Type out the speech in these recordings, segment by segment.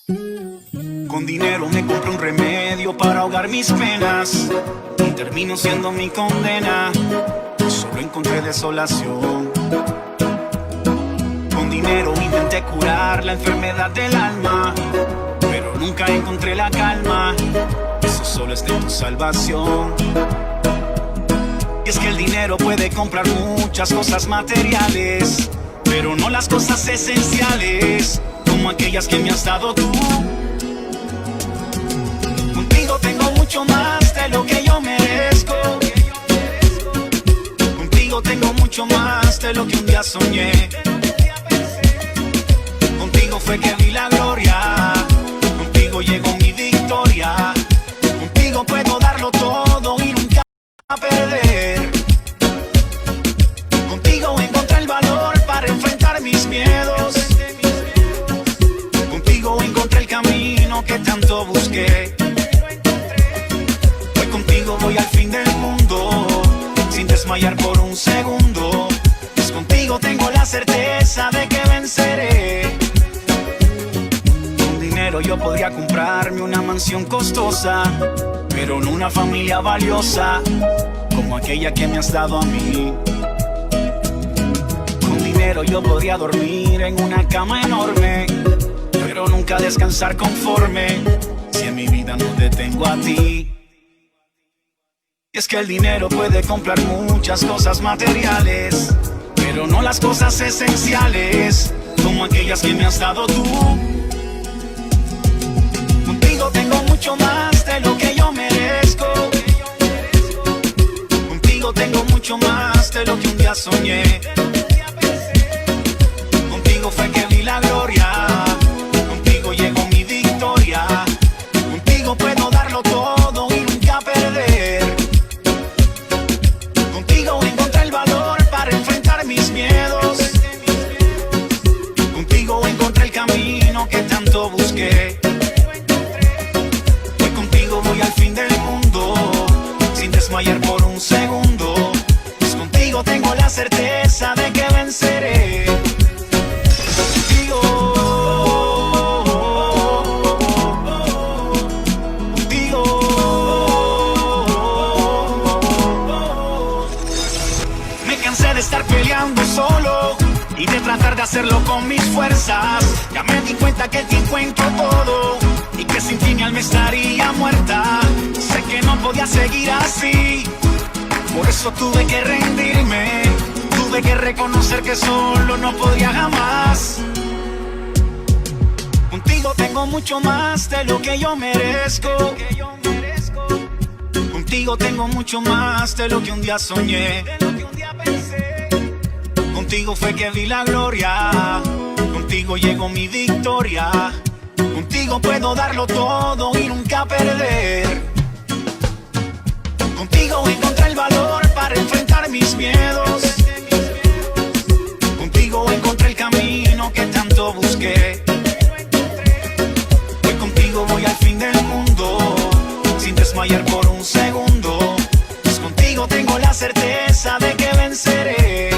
Con dinero me compro un remedio para ahogar mis penas y termino siendo mi condena. Solo encontré desolación. Con dinero intenté curar la enfermedad del alma, pero nunca encontré la calma. Eso solo está en tu salvación. Y es que el dinero puede comprar muchas cosas materiales, pero no las cosas esenciales, como aquellas que me has dado tú. Contigo tengo mucho más de lo que yo merezco. Contigo tengo mucho más de lo que un día soñé. Contigo fue que vi la gloria. Contigo llegó mi victoria. Contigo puedo darlo todo y nunca perder. Contigo encontré el valor para enfrentar mis miedos. Contigo encontré el camino que tanto busqué. Hoy contigo voy al fin del mundo, sin desmayar por un segundo. Pues contigo tengo la certeza de que venceré. Con dinero yo podría comprarme una mansión costosa, pero no una familia valiosa como aquella que me has dado a mí. Con dinero yo podría dormir en una cama enorme, pero nunca descansar conforme si en mi vida no te tengo a ti. Y es que el dinero puede comprar muchas cosas materiales, pero no las cosas esenciales, como aquellas que me has dado tú. Contigo tengo mucho más de lo que yo merezco. Contigo tengo mucho más de lo que un día soñé. Contigo fue que vi la gloria. Contigo llegó mi victoria. Contigo puedo darlo todo y nunca perder. Contigo encontré el valor para enfrentar mis miedos. Contigo encontré el camino que tanto busqué. Hoy contigo voy al fin del mundo, sin desmayar por un segundo. Pues contigo tengo la certeza de que venceré. De estar peleando solo y de tratar de hacerlo con mis fuerzas. Ya me di cuenta que te encuentro todo y que sin ti mi alma estaría muerta. Sé que no podía seguir así, por eso tuve que rendirme. Tuve que reconocer que solo no podría jamás. Contigo tengo mucho más de lo que yo merezco. Contigo tengo mucho más de lo que un día soñé. Contigo fue que vi la gloria. Contigo llegó mi victoria. Contigo puedo darlo todo y nunca perder. Contigo encontré el valor para enfrentar mis miedos. Contigo encontré el camino que tanto busqué. Hoy contigo voy al fin del mundo, sin desmayar por un segundo. Pues contigo tengo la certeza de que venceré.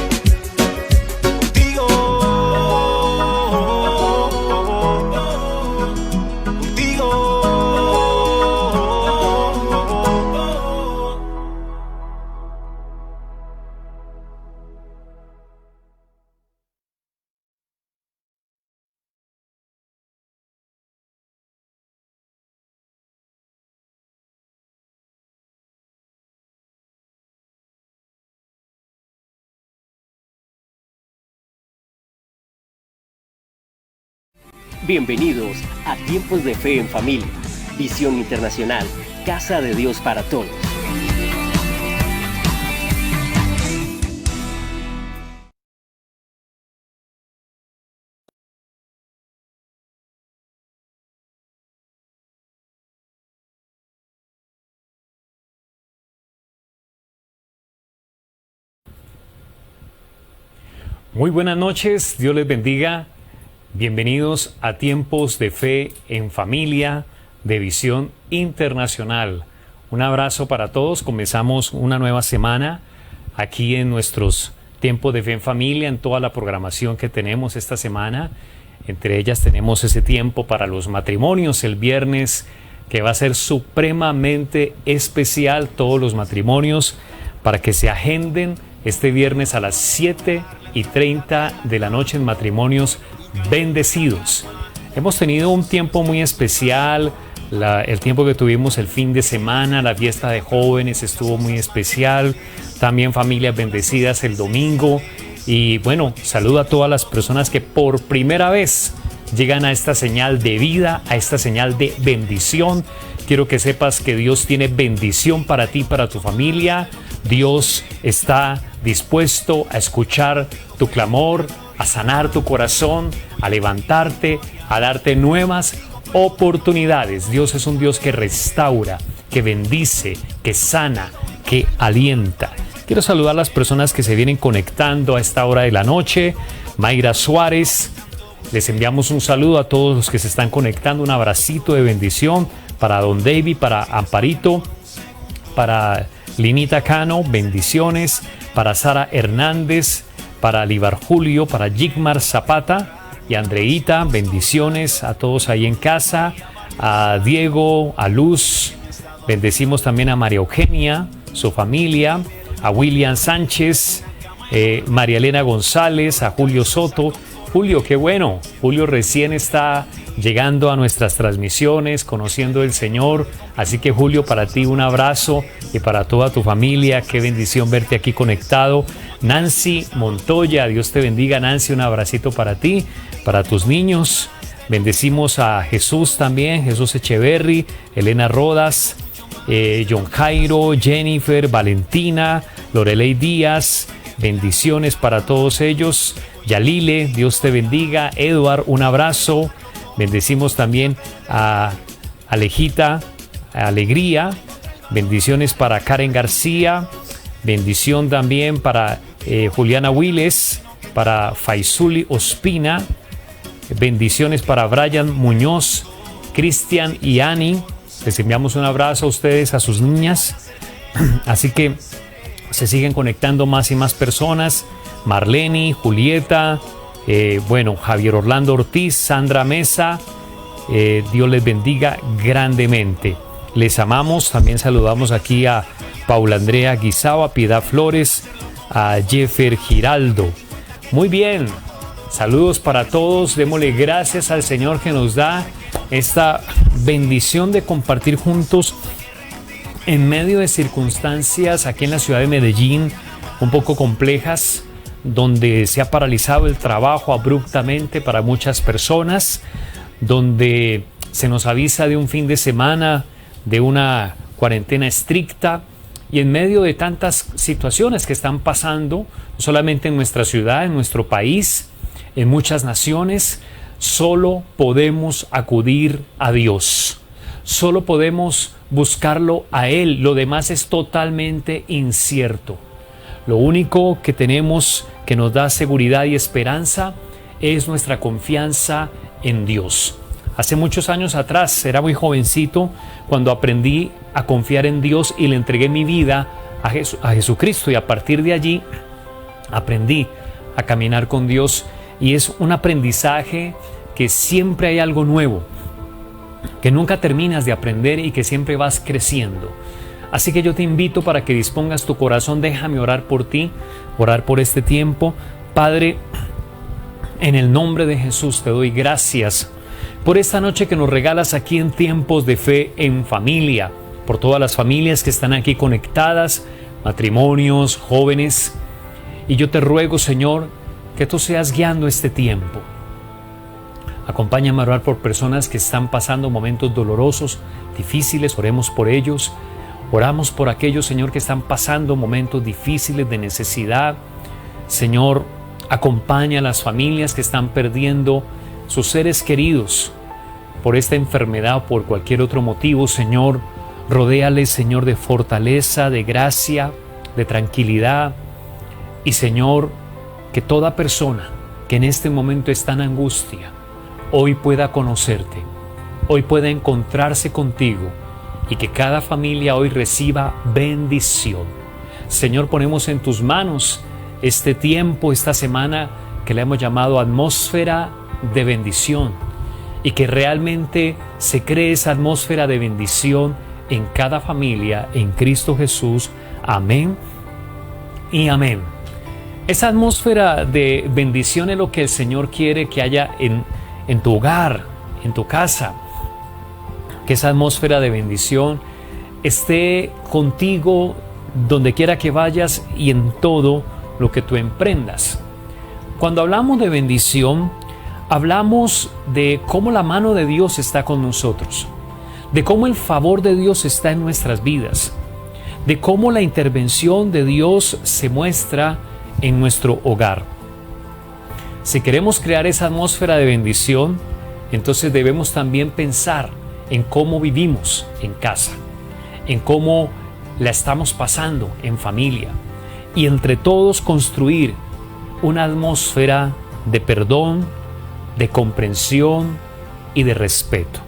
Bienvenidos a Tiempos de Fe en Familia, Visión Internacional, Casa de Dios para Todos. Muy buenas noches, Dios les bendiga. Bienvenidos a Tiempos de Fe en Familia de Visión Internacional. Un abrazo para todos. Comenzamos una nueva semana aquí en nuestros Tiempos de Fe en Familia, en toda la programación que tenemos esta semana. Entre ellas tenemos ese tiempo para los matrimonios el viernes, que va a ser supremamente especial, todos los matrimonios, para que se agenden este viernes a las 7:30 de la noche en Matrimonios Bendecidos. Hemos tenido un tiempo muy especial, el tiempo que tuvimos el fin de semana, la fiesta de jóvenes estuvo muy especial, también familias bendecidas el domingo. Y bueno, saludo a todas las personas que por primera vez llegan a esta señal de vida, a esta señal de bendición. Quiero que sepas que Dios tiene bendición para ti, para tu familia. Dios está dispuesto a escuchar tu clamor, a sanar tu corazón, a levantarte, a darte nuevas oportunidades. Dios es un Dios que restaura, que bendice, que sana, que alienta. Quiero saludar a las personas que se vienen conectando a esta hora de la noche. Mayra Suárez, les enviamos un saludo a todos los que se están conectando, un abracito de bendición para Don David, para Amparito, para Linita Cano, bendiciones, para Sara Hernández, para Libar Julio, para Jigmar Zapata y Andreita, bendiciones a todos ahí en casa, a Diego, a Luz, bendecimos también a María Eugenia, su familia, a William Sánchez, María Elena González, a Julio Soto. Julio, qué bueno, Julio recién está llegando a nuestras transmisiones, conociendo el Señor, así que Julio, para ti un abrazo y para toda tu familia, qué bendición verte aquí conectado. Nancy Montoya, Dios te bendiga, Nancy, un abracito para ti, para tus niños. Bendecimos a Jesús también, Jesús Echeverry, Elena Rodas, John Jairo, Jennifer, Valentina, Lorelei Díaz, bendiciones para todos ellos. Yalile, Dios te bendiga. Edward, un abrazo. Bendecimos también a Alejita, a Alegría. Bendiciones para Karen García. Bendición también para Juliana Wiles, para Faisuli Ospina. Bendiciones para Brian Muñoz, Cristian y Ani. Les enviamos un abrazo a ustedes, a sus niñas. Así que se siguen conectando más y más personas. Marlene, Julieta, Javier Orlando Ortiz, Sandra Mesa, Dios les bendiga grandemente. Les amamos. También saludamos aquí a Paula Andrea Guisao, a Piedad Flores, a Jeffer Giraldo. Muy bien, saludos para todos. Démosle gracias al Señor que nos da esta bendición de compartir juntos en medio de circunstancias aquí en la ciudad de Medellín un poco complejas, donde se ha paralizado el trabajo abruptamente para muchas personas, donde se nos avisa de un fin de semana, de una cuarentena estricta, y en medio de tantas situaciones que están pasando, no solamente en nuestra ciudad, en nuestro país, en muchas naciones, solo podemos acudir a Dios, solo podemos buscarlo a Él. Lo demás es totalmente incierto. Lo único que tenemos que nos da seguridad y esperanza es nuestra confianza en Dios. Hace muchos años atrás, era muy jovencito, cuando aprendí a confiar en Dios y le entregué mi vida a Jesucristo, y a partir de allí aprendí a caminar con Dios, y es un aprendizaje que siempre hay algo nuevo, que nunca terminas de aprender y que siempre vas creciendo. Así que yo te invito para que dispongas tu corazón. Déjame orar por ti, orar por este tiempo. Padre, en el nombre de Jesús te doy gracias por esta noche que nos regalas aquí en Tiempos de Fe en Familia, por todas las familias que están aquí conectadas, matrimonios, jóvenes. Y yo te ruego, Señor, que tú seas guiando este tiempo. Acompáñame a orar por personas que están pasando momentos dolorosos, difíciles. Oremos por ellos. Oramos por aquellos, Señor, que están pasando momentos difíciles de necesidad. Señor, acompaña a las familias que están perdiendo sus seres queridos por esta enfermedad o por cualquier otro motivo. Señor, rodéales, Señor, de fortaleza, de gracia, de tranquilidad. Y, Señor, que toda persona que en este momento está en angustia, hoy pueda conocerte, hoy pueda encontrarse contigo, y que cada familia hoy reciba bendición. Señor, ponemos en tus manos este tiempo, esta semana que le hemos llamado atmósfera de bendición y que realmente se cree esa atmósfera de bendición en cada familia en Cristo Jesús. Amén y amén. Esa atmósfera de bendición es lo que el Señor quiere que haya en tu hogar, en tu casa. Que esa atmósfera de bendición esté contigo donde quiera que vayas y en todo lo que tú emprendas. Cuando hablamos de bendición, hablamos de cómo la mano de Dios está con nosotros, de cómo el favor de Dios está en nuestras vidas, de cómo la intervención de Dios se muestra en nuestro hogar. Si queremos crear esa atmósfera de bendición, entonces debemos también pensar en cómo vivimos en casa, en cómo la estamos pasando en familia y entre todos construir una atmósfera de perdón, de comprensión y de respeto.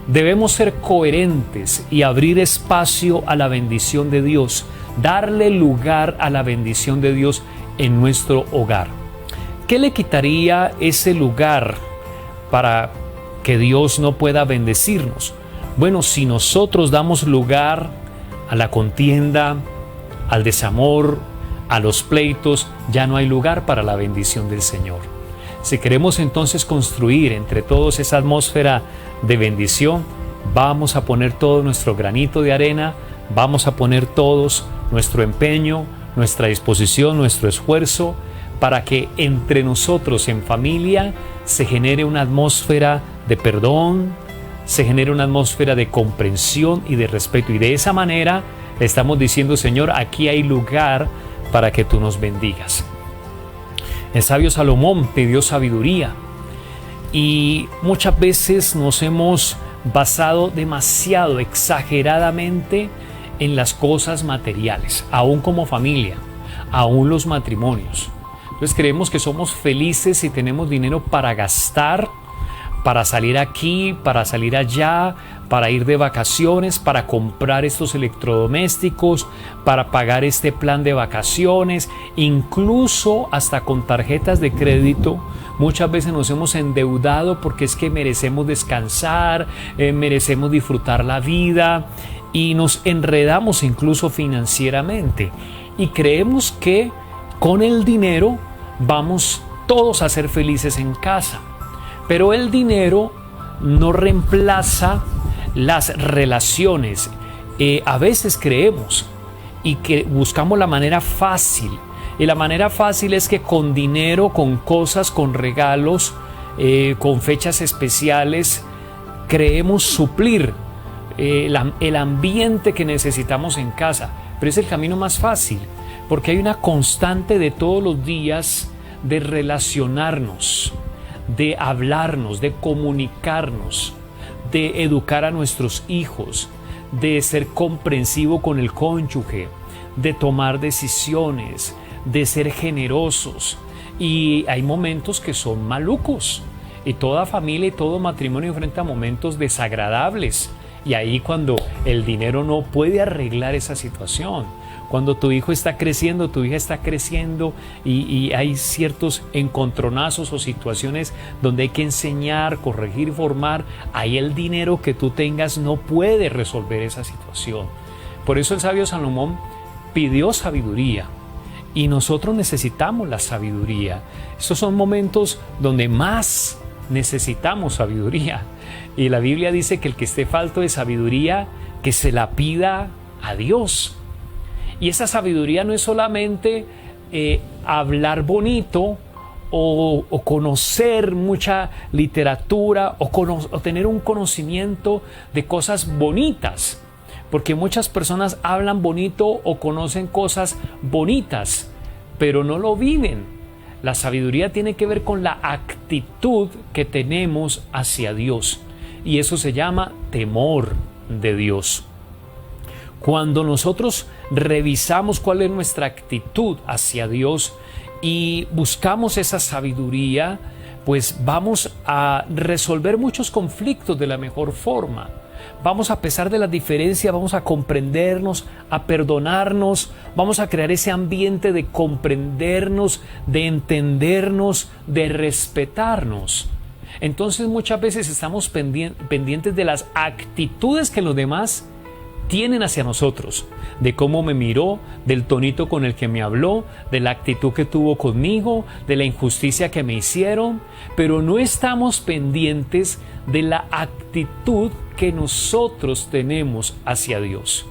Debemos ser coherentes y abrir espacio a la bendición de Dios, darle lugar a la bendición de Dios en nuestro hogar. ¿Qué le quitaría ese lugar para que Dios no pueda bendecirnos? Bueno, si nosotros damos lugar a la contienda, al desamor, a los pleitos, ya no hay lugar para la bendición del Señor. Si queremos entonces construir entre todos esa atmósfera de bendición, vamos a poner todo nuestro granito de arena, vamos a poner todos nuestro empeño, nuestra disposición, nuestro esfuerzo, para que entre nosotros en familia se genere una atmósfera de perdón, se genere una atmósfera de comprensión y de respeto. Y de esa manera le estamos diciendo: Señor, aquí hay lugar para que tú nos bendigas. El sabio Salomón pidió sabiduría y muchas veces nos hemos basado demasiado, exageradamente, en las cosas materiales, aún como familia, aún los matrimonios. Entonces creemos que somos felices si tenemos dinero para gastar, para salir aquí, para salir allá, para ir de vacaciones, para comprar estos electrodomésticos, para pagar este plan de vacaciones, incluso hasta con tarjetas de crédito. Muchas veces nos hemos endeudado porque es que merecemos descansar, merecemos disfrutar la vida y nos enredamos incluso financieramente. Y creemos que con el dinero vamos todos a ser felices en casa. Pero el dinero no reemplaza las relaciones. A veces creemos y que buscamos la manera fácil. Y la manera fácil es que con dinero, con cosas, con regalos, con fechas especiales, creemos suplir el ambiente que necesitamos en casa. Pero es el camino más fácil, porque hay una constante de todos los días de relacionarnos, de hablarnos, de comunicarnos, de educar a nuestros hijos, de ser comprensivo con el cónyuge, de tomar decisiones, de ser generosos. Y hay momentos que son malucos, y toda familia y todo matrimonio enfrenta momentos desagradables, y ahí cuando el dinero no puede arreglar esa situación. Cuando tu hijo está creciendo, tu hija está creciendo y hay ciertos encontronazos o situaciones donde hay que enseñar, corregir, formar, ahí el dinero que tú tengas no puede resolver esa situación. Por eso el sabio Salomón pidió sabiduría y nosotros necesitamos la sabiduría. Estos son momentos donde más necesitamos sabiduría. Y la Biblia dice que el que esté falto de sabiduría, que se la pida a Dios. Y esa sabiduría no es solamente hablar bonito o conocer mucha literatura o tener un conocimiento de cosas bonitas, porque muchas personas hablan bonito o conocen cosas bonitas, pero no lo viven. La sabiduría tiene que ver con la actitud que tenemos hacia Dios, y eso se llama temor de Dios. Cuando nosotros revisamos cuál es nuestra actitud hacia Dios y buscamos esa sabiduría, pues vamos a resolver muchos conflictos de la mejor forma. Vamos, a pesar de las diferencias, vamos a comprendernos, a perdonarnos, vamos a crear ese ambiente de comprendernos, de entendernos, de respetarnos. Entonces muchas veces estamos pendientes de las actitudes que los demás tienen hacia nosotros, de cómo me miró, del tonito con el que me habló, de la actitud que tuvo conmigo, de la injusticia que me hicieron, pero no estamos pendientes de la actitud que nosotros tenemos hacia Dios.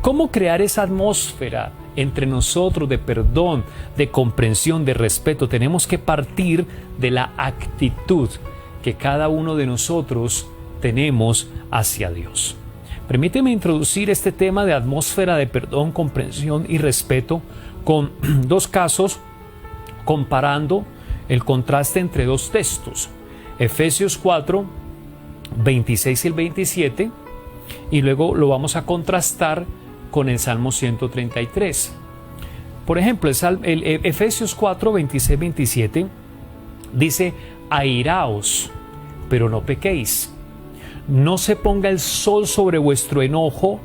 ¿Cómo crear esa atmósfera entre nosotros de perdón, de comprensión, de respeto? Tenemos que partir de la actitud que cada uno de nosotros tenemos hacia Dios. Permíteme introducir este tema de atmósfera de perdón, comprensión y respeto con dos casos, comparando el contraste entre dos textos. Efesios 4, 26 y el 27, y luego lo vamos a contrastar con el Salmo 133. Por ejemplo, el Efesios 4, 26, 27 dice: airaos, pero no pequéis. No se ponga el sol sobre vuestro enojo,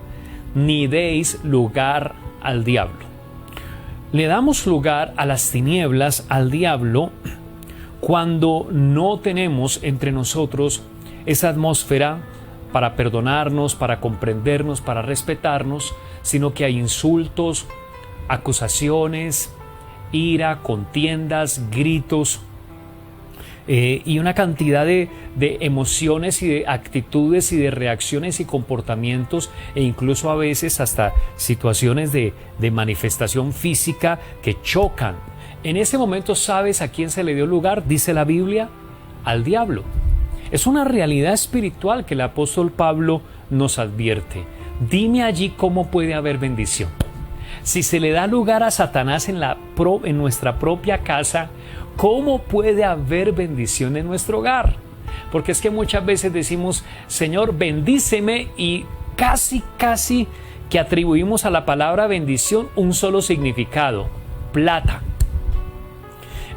ni deis lugar al diablo. Le damos lugar a las tinieblas, al diablo, cuando no tenemos entre nosotros esa atmósfera para perdonarnos, para comprendernos, para respetarnos, sino que hay insultos, acusaciones, ira, contiendas, gritos, y una cantidad de emociones y de actitudes y de reacciones y comportamientos, e incluso a veces hasta situaciones de manifestación física que chocan. En ese momento, ¿sabes a quién se le dio lugar? Dice la Biblia: al diablo. Es una realidad espiritual que el apóstol Pablo nos advierte. Dime allí cómo puede haber bendición. Si se le da lugar a Satanás en nuestra propia casa, ¿cómo puede haber bendición en nuestro hogar? Porque es que muchas veces decimos: Señor, bendíceme, y casi que atribuimos a la palabra bendición un solo significado: plata.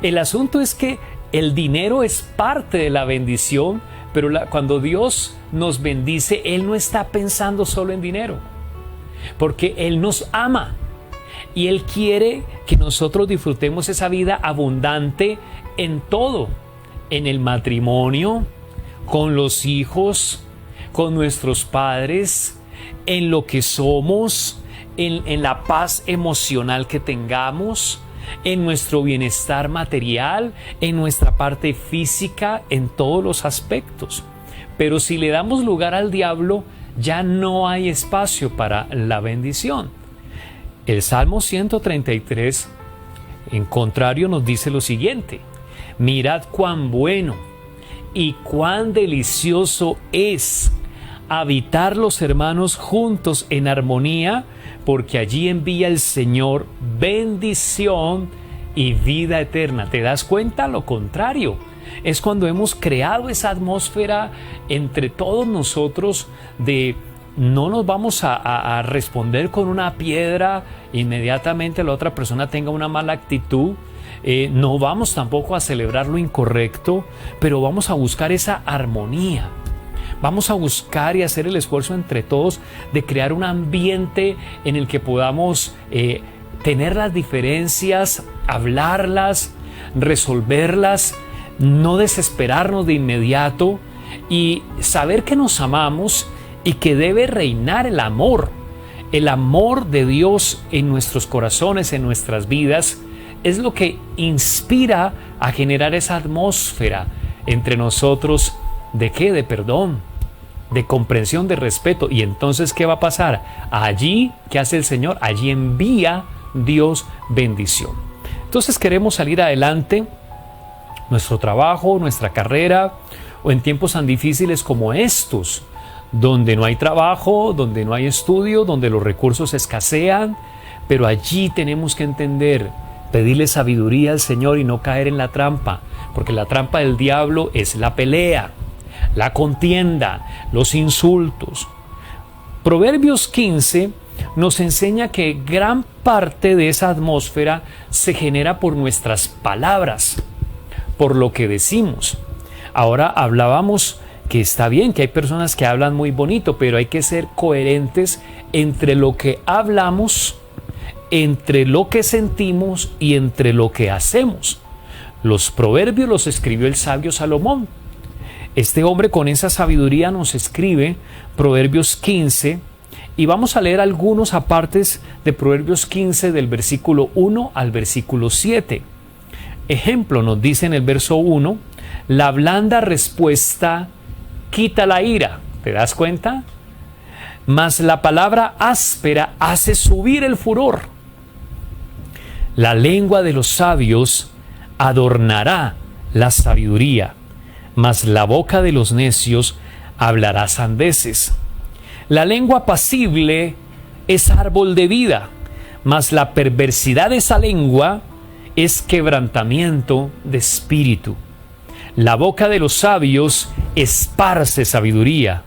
El asunto es que el dinero es parte de la bendición, pero cuando Dios nos bendice, Él no está pensando solo en dinero, porque Él nos ama. Y Él quiere que nosotros disfrutemos esa vida abundante en todo, en el matrimonio, con los hijos, con nuestros padres, en lo que somos, en la paz emocional que tengamos, en nuestro bienestar material, en nuestra parte física, en todos los aspectos. Pero si le damos lugar al diablo, ya no hay espacio para la bendición. El Salmo 133, en contrario, nos dice lo siguiente: mirad cuán bueno y cuán delicioso es habitar los hermanos juntos en armonía, porque allí envía el Señor bendición y vida eterna. ¿Te das cuenta? Lo contrario. Es cuando hemos creado esa atmósfera entre todos nosotros de no nos vamos a responder con una piedra inmediatamente la otra persona tenga una mala actitud. No vamos tampoco a celebrar lo incorrecto, pero vamos a buscar esa armonía. Vamos a buscar y hacer el esfuerzo entre todos de crear un ambiente en el que podamos tener las diferencias, hablarlas, resolverlas, no desesperarnos de inmediato y saber que nos amamos y que debe reinar el amor de Dios en nuestros corazones, en nuestras vidas. Es lo que inspira a generar esa atmósfera entre nosotros. ¿De qué? De perdón, de comprensión, de respeto. Y entonces, ¿qué va a pasar? Allí, ¿qué hace el Señor? Allí envía Dios bendición. Entonces queremos salir adelante, nuestro trabajo, nuestra carrera, o en tiempos tan difíciles como estos, donde no hay trabajo, donde no hay estudio, donde los recursos escasean, pero allí tenemos que entender, pedirle sabiduría al Señor y no caer en la trampa, porque la trampa del diablo es la pelea, la contienda, los insultos. Proverbios 15 nos enseña que gran parte de esa atmósfera se genera por nuestras palabras, por lo que decimos. Ahora hablábamos que está bien, que hay personas que hablan muy bonito, pero hay que ser coherentes entre lo que hablamos, entre lo que sentimos y entre lo que hacemos. Los proverbios los escribió el sabio Salomón. Este hombre con esa sabiduría nos escribe Proverbios 15, y vamos a leer algunos apartes de Proverbios 15 del versículo 1 al versículo 7. Ejemplo, nos dice en el verso 1, la blanda respuesta quita la ira. ¿Te das cuenta? Mas la palabra áspera hace subir el furor. La lengua de los sabios adornará la sabiduría, mas la boca de los necios hablará sandeces. La lengua apacible es árbol de vida, mas la perversidad de esa lengua es quebrantamiento de espíritu. La boca de los sabios esparce sabiduría,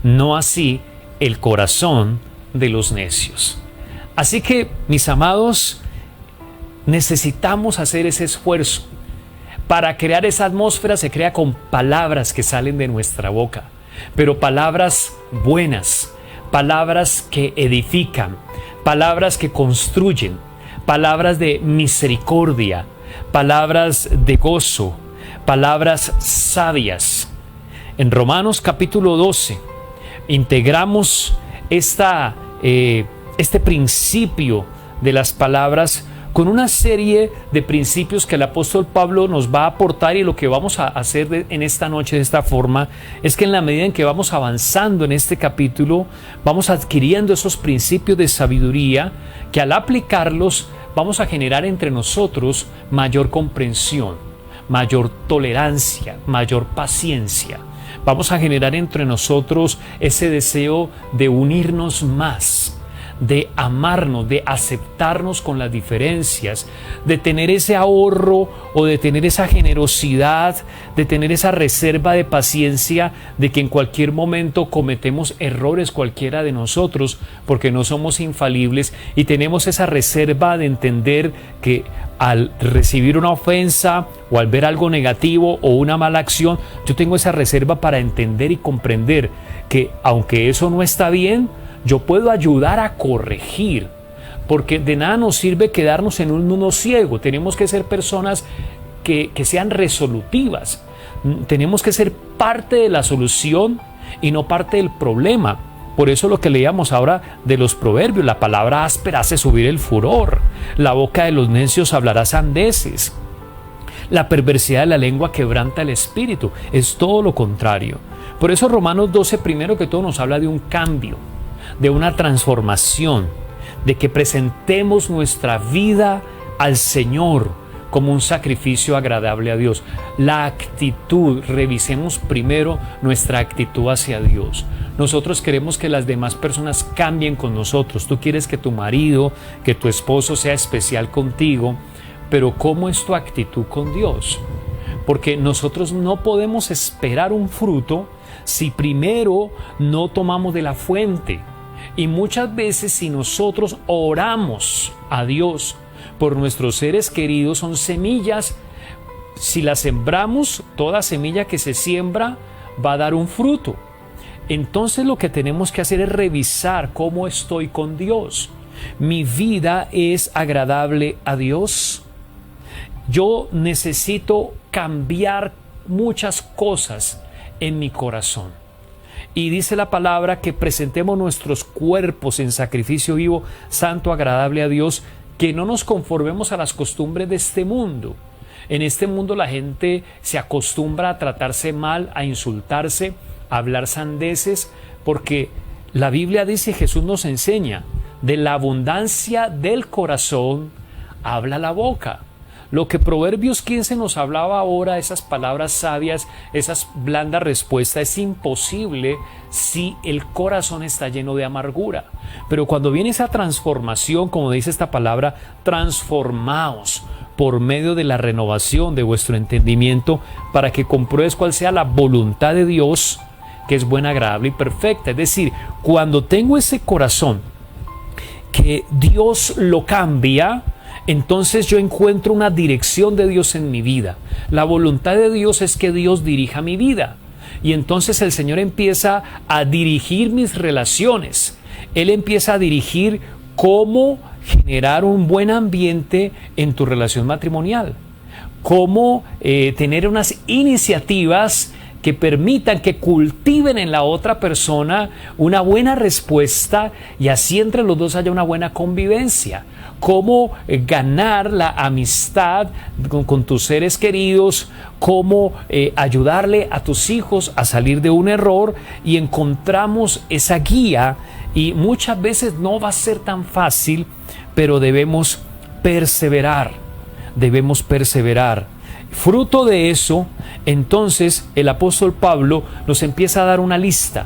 no así el corazón de los necios. Así que, mis amados, necesitamos hacer ese esfuerzo. Para crear esa atmósfera se crea con palabras que salen de nuestra boca, pero palabras buenas, palabras que edifican, palabras que construyen, palabras de misericordia, palabras de gozo, palabras sabias. En Romanos capítulo 12 integramos este principio de las palabras con una serie de principios que el apóstol Pablo nos va a aportar, y lo que vamos a hacer en esta noche de esta forma es que en la medida en que vamos avanzando en este capítulo, vamos adquiriendo esos principios de sabiduría que al aplicarlos vamos a generar entre nosotros mayor comprensión, mayor tolerancia, mayor paciencia. Vamos a generar entre nosotros ese deseo de unirnos más, de amarnos, de aceptarnos con las diferencias, de tener ese ahorro o de tener esa generosidad, de tener esa reserva de paciencia, de que en cualquier momento cometemos errores cualquiera de nosotros, porque no somos infalibles, y tenemos esa reserva de entender que al recibir una ofensa o al ver algo negativo o una mala acción, yo tengo esa reserva para entender y comprender que aunque eso no está bien, yo puedo ayudar a corregir, porque de nada nos sirve quedarnos en un mundo ciego. Tenemos que ser personas que sean resolutivas. Tenemos que ser parte de la solución y no parte del problema. Por eso lo que leíamos ahora de los proverbios, la palabra áspera hace subir el furor, la boca de los necios hablará sandeces, la perversidad de la lengua quebranta el espíritu. Es todo lo contrario. Por eso Romanos 12 primero que todo nos habla de un cambio, de una transformación, de que presentemos nuestra vida al Señor como un sacrificio agradable a Dios. La actitud, revisemos primero nuestra actitud hacia Dios. Nosotros queremos que las demás personas cambien con nosotros. Tú quieres que tu marido, que tu esposo sea especial contigo, pero ¿cómo es tu actitud con Dios? Porque nosotros no podemos esperar un fruto si primero no tomamos de la fuente. Y muchas veces si nosotros oramos a Dios por nuestros seres queridos, son semillas. Si las sembramos, toda semilla que se siembra va a dar un fruto. Entonces lo que tenemos que hacer es revisar cómo estoy con Dios. ¿Mi vida es agradable a Dios? Yo necesito cambiar muchas cosas en mi corazón. Y dice la palabra que presentemos nuestros cuerpos en sacrificio vivo, santo, agradable a Dios, que no nos conformemos a las costumbres de este mundo. En este mundo la gente se acostumbra a tratarse mal, a insultarse, a hablar sandeces, porque la Biblia dice, Jesús nos enseña, de la abundancia del corazón habla la boca. Lo que Proverbios 15 nos hablaba ahora, esas palabras sabias, esas blandas respuestas, es imposible si el corazón está lleno de amargura. Pero cuando viene esa transformación, como dice esta palabra, transformaos por medio de la renovación de vuestro entendimiento, para que compruebes cuál sea la voluntad de Dios, que es buena, agradable y perfecta. Es decir, cuando tengo ese corazón que Dios lo cambia, entonces yo encuentro una dirección de Dios en mi vida. La voluntad de Dios es que Dios dirija mi vida. Y entonces el Señor empieza a dirigir mis relaciones. Él empieza a dirigir cómo generar un buen ambiente en tu relación matrimonial. Cómo tener unas iniciativas que permitan, que cultiven en la otra persona una buena respuesta y así entre los dos haya una buena convivencia. Cómo ganar la amistad con tus seres queridos, cómo ayudarle a tus hijos a salir de un error, y encontramos esa guía, y muchas veces no va a ser tan fácil, pero debemos perseverar, Fruto de eso, entonces el apóstol Pablo nos empieza a dar una lista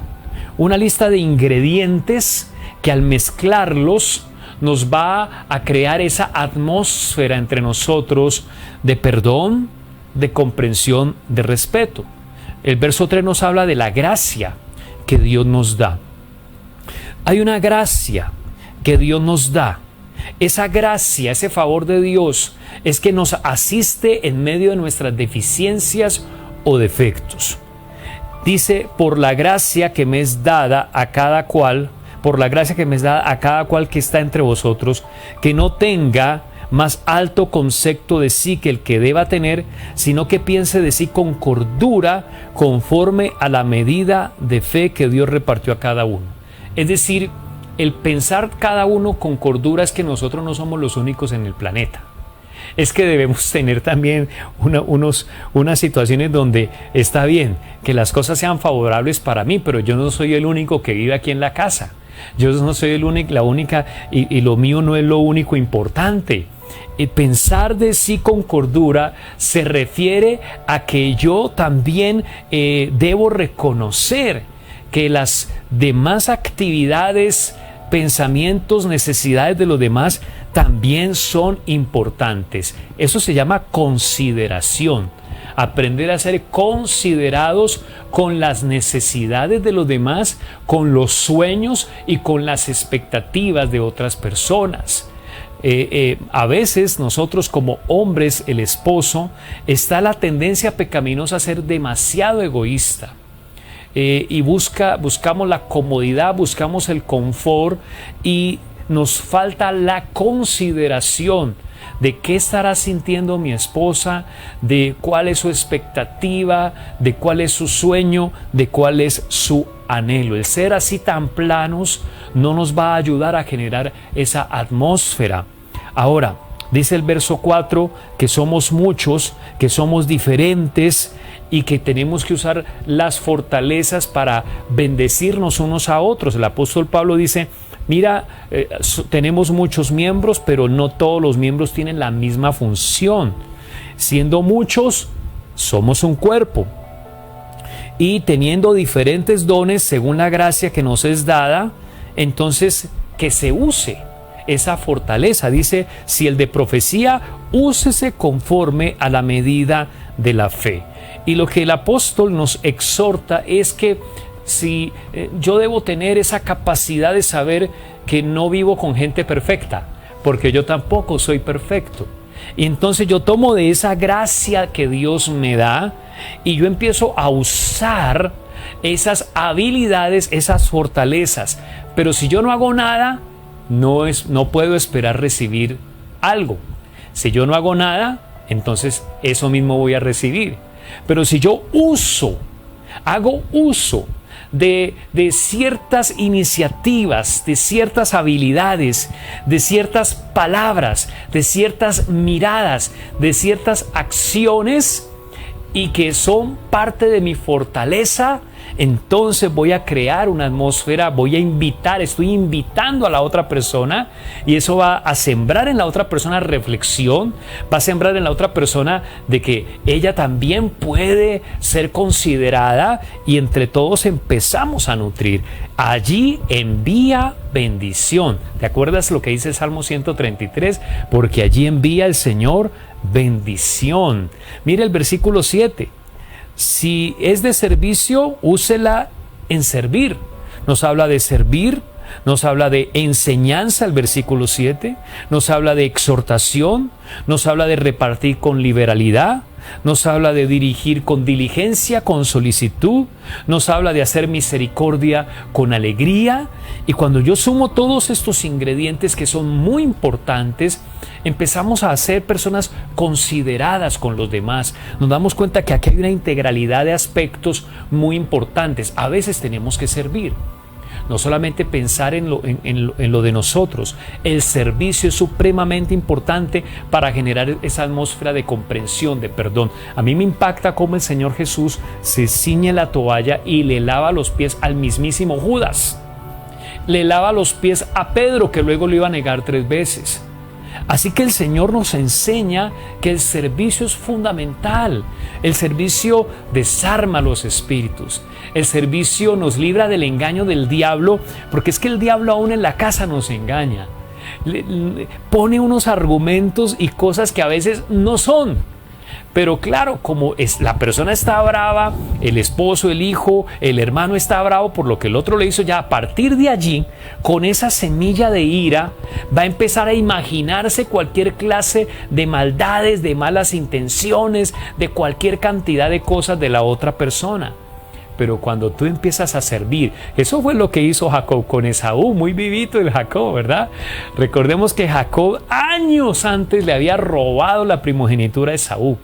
de ingredientes que al mezclarlos nos va a crear esa atmósfera entre nosotros de perdón, de comprensión, de respeto. El verso 3 nos habla de la gracia que Dios nos da. Hay una gracia que Dios nos da. Esa gracia, ese favor de Dios, es que nos asiste en medio de nuestras deficiencias o defectos. Dice, por la gracia que me es dada a cada cual, que está entre vosotros, que no tenga más alto concepto de sí que el que deba tener, sino que piense de sí con cordura, conforme a la medida de fe que Dios repartió a cada uno. Es decir, el pensar cada uno con cordura es que nosotros no somos los únicos en el planeta. Es que debemos tener también unas situaciones donde está bien que las cosas sean favorables para mí, pero yo no soy el único que vive aquí en la casa. Yo no soy la única, y lo mío no es lo único importante. Pensar de sí con cordura se refiere a que yo también debo reconocer que las demás actividades, pensamientos, necesidades de los demás también son importantes. Eso se llama consideración. Aprender a ser considerados con las necesidades de los demás, con los sueños y con las expectativas de otras personas. A veces nosotros como hombres, el esposo, está la tendencia pecaminosa a ser demasiado egoísta. Y buscamos la comodidad, buscamos el confort, y nos falta la consideración de qué estará sintiendo mi esposa, de cuál es su expectativa, de cuál es su sueño, de cuál es su anhelo. El ser así tan planos no nos va a ayudar a generar esa atmósfera. Ahora, dice el verso 4 que somos muchos, que somos diferentes y que tenemos que usar las fortalezas para bendecirnos unos a otros. El apóstol Pablo dice, mira, tenemos muchos miembros, pero no todos los miembros tienen la misma función. Siendo muchos, somos un cuerpo. Y teniendo diferentes dones según la gracia que nos es dada, entonces que se use esa fortaleza. Dice, si el de profecía, úsese conforme a la medida de la fe. Y lo que el apóstol nos exhorta es que si yo debo tener esa capacidad de saber que no vivo con gente perfecta, porque yo tampoco soy perfecto. Y entonces yo tomo de esa gracia que Dios me da y yo empiezo a usar esas habilidades, esas fortalezas. Pero si yo no hago nada, no puedo esperar recibir algo. Si yo no hago nada, entonces eso mismo voy a recibir. Pero si yo hago uso de ciertas iniciativas, de ciertas habilidades, de ciertas palabras, de ciertas miradas, de ciertas acciones, y que son parte de mi fortaleza, entonces voy a crear una atmósfera, estoy invitando a la otra persona, y eso va a sembrar en la otra persona reflexión, va a sembrar en la otra persona de que ella también puede ser considerada, y entre todos empezamos a nutrir. Allí envía bendición. ¿Te acuerdas lo que dice el Salmo 133? Porque allí envía el Señor bendición. Mira el versículo 7. Si es de servicio, úsela en servir. Nos habla de servir, nos habla de enseñanza, el versículo 7, nos habla de exhortación, nos habla de repartir con liberalidad, nos habla de dirigir con diligencia, con solicitud, nos habla de hacer misericordia con alegría. Y cuando yo sumo todos estos ingredientes que son muy importantes, empezamos a ser personas consideradas con los demás. Nos damos cuenta que aquí hay una integralidad de aspectos muy importantes. A veces tenemos que servir. No solamente pensar en lo de nosotros. El servicio es supremamente importante para generar esa atmósfera de comprensión, de perdón. A mí me impacta cómo el Señor Jesús se ciñe la toalla y le lava los pies al mismísimo Judas. Le lava los pies a Pedro, que luego lo iba a negar 3 veces. Así que el Señor nos enseña que el servicio es fundamental. El servicio desarma los espíritus. El servicio nos libra del engaño del diablo, porque es que el diablo aún en la casa nos engaña. Pone unos argumentos y cosas que a veces no son. Pero claro, como la persona está brava, el esposo, el hijo, el hermano está bravo por lo que el otro le hizo, ya a partir de allí, con esa semilla de ira, va a empezar a imaginarse cualquier clase de maldades, de malas intenciones, de cualquier cantidad de cosas de la otra persona. Pero cuando tú empiezas a servir, eso fue lo que hizo Jacob con Esaú, muy vivito el Jacob, ¿verdad? Recordemos que Jacob años antes le había robado la primogenitura a Esaú.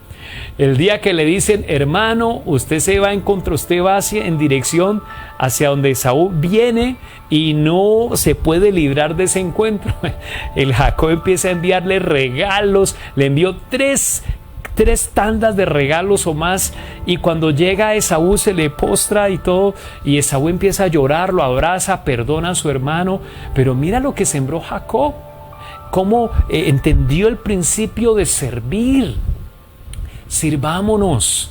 El día que le dicen, hermano, usted va en dirección hacia donde Esaú viene y no se puede librar de ese encuentro. El Jacob empieza a enviarle regalos, le envió tres tandas de regalos o más, y cuando llega a Esaú se le postra y todo, y Esaú empieza a llorar, lo abraza, perdona a su hermano. Pero mira lo que sembró Jacob, cómo entendió el principio de servir. Sirvámonos.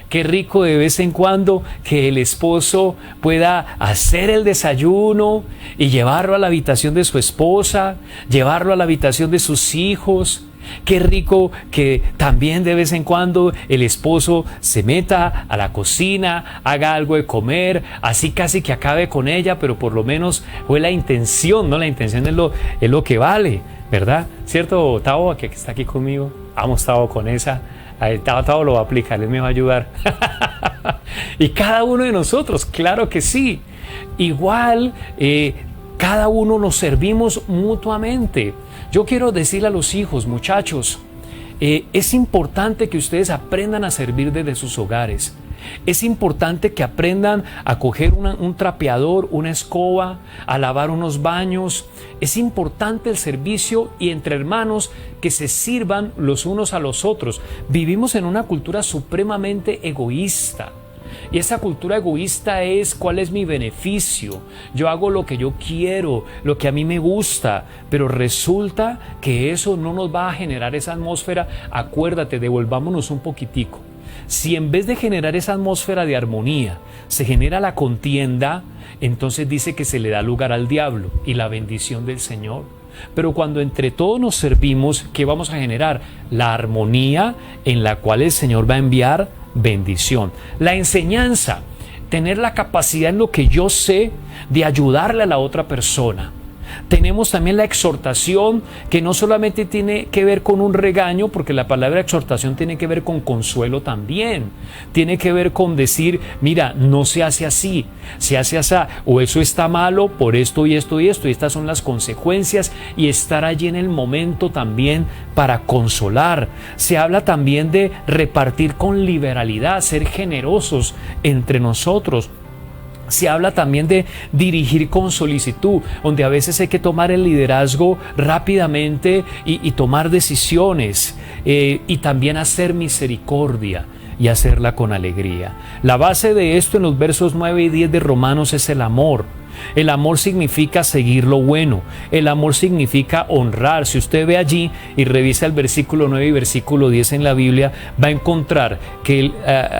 Qué rico de vez en cuando que el esposo pueda hacer el desayuno y llevarlo a la habitación de su esposa, llevarlo a la habitación de sus hijos. Qué rico que también de vez en cuando el esposo se meta a la cocina, haga algo de comer, así casi que acabe con ella, pero por lo menos fue la intención, ¿no? La intención es lo que vale, ¿verdad? ¿Cierto, Tavo, que está aquí conmigo? Vamos, Tavo, con esa. Tavo lo va a aplicar, él me va a ayudar. Y cada uno de nosotros, claro que sí. Igual, cada uno nos servimos mutuamente. Yo quiero decirle a los hijos, muchachos, es importante que ustedes aprendan a servir desde sus hogares. Es importante que aprendan a coger un trapeador, una escoba, a lavar unos baños. Es importante el servicio y entre hermanos que se sirvan los unos a los otros. Vivimos en una cultura supremamente egoísta. Y esa cultura egoísta es ¿cuál es mi beneficio? Yo hago lo que yo quiero, lo que a mí me gusta, pero resulta que eso no nos va a generar esa atmósfera. Acuérdate, devolvámonos un poquitico. Si en vez de generar esa atmósfera de armonía se genera la contienda, entonces dice que se le da lugar al diablo y la bendición del Señor. Pero cuando entre todos nos servimos, ¿qué vamos a generar? La armonía en la cual el Señor va a enviar bendición. La enseñanza, tener la capacidad en lo que yo sé de ayudarle a la otra persona. Tenemos también la exhortación, que no solamente tiene que ver con un regaño, porque la palabra exhortación tiene que ver con consuelo también. Tiene que ver con decir, mira, no se hace así, se hace así, o eso está malo por esto y esto y esto, y estas son las consecuencias, y estar allí en el momento también para consolar. Se habla también de repartir con liberalidad, ser generosos entre nosotros. Se habla también de dirigir con solicitud, donde a veces hay que tomar el liderazgo rápidamente y tomar decisiones, y también hacer misericordia y hacerla con alegría. La base de esto en los versos 9 y 10 de Romanos es el amor. El amor significa seguir lo bueno. El amor significa honrar. Si usted ve allí y revisa el versículo 9 y versículo 10 en la Biblia, va a encontrar que